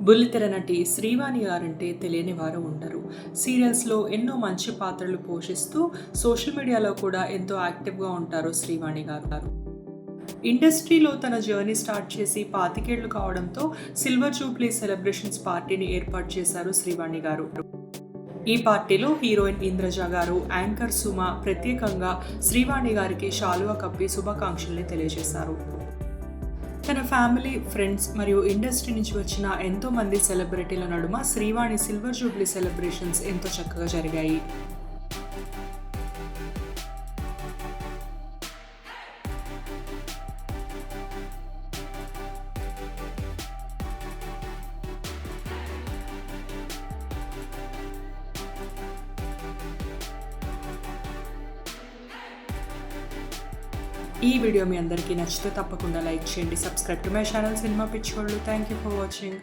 బుల్లితెర నటి శ్రీవాణి గారంటే తెలియని వారు ఉండరు. సీరియల్స్‌లో ఎన్నో మంచి పాత్రలు పోషిస్తూ సోషల్ మీడియాలో కూడా ఎంతో యాక్టివ్‌గా ఉంటారు శ్రీవాణి గారు. ఇండస్ట్రీలో తన జర్నీ స్టార్ట్ చేసి 25 ఏళ్లు కావడంతో సిల్వర్ జూబ్లీ సెలబ్రేషన్స్ పార్టీని ఏర్పాటు చేశారు శ్రీవాణి గారు. ఈ పార్టీలో హీరోయిన్ ఇంద్రజ గారు, యాంకర్ సుమ ప్రత్యేకంగా శ్రీవాణి గారికి శాలువా కప్పి శుభాకాంక్షల్ని తెలియజేశారు. తన ఫ్యామిలీ, ఫ్రెండ్స్ మరియు ఇండస్ట్రీ నుంచి వచ్చిన ఎంతో మంది సెలబ్రిటీల నడుమ శ్రీవాణి సిల్వర్ జూబ్లీ సెలబ్రేషన్స్ ఎంతో చక్కగా జరిగాయి. ఈ వీడియో మీ అందరికీ నచ్చితే తప్పకుండా లైక్ చేయండి. Subscribe to my channel cinema పిచ్చోళ్ళు. Thank you for watching.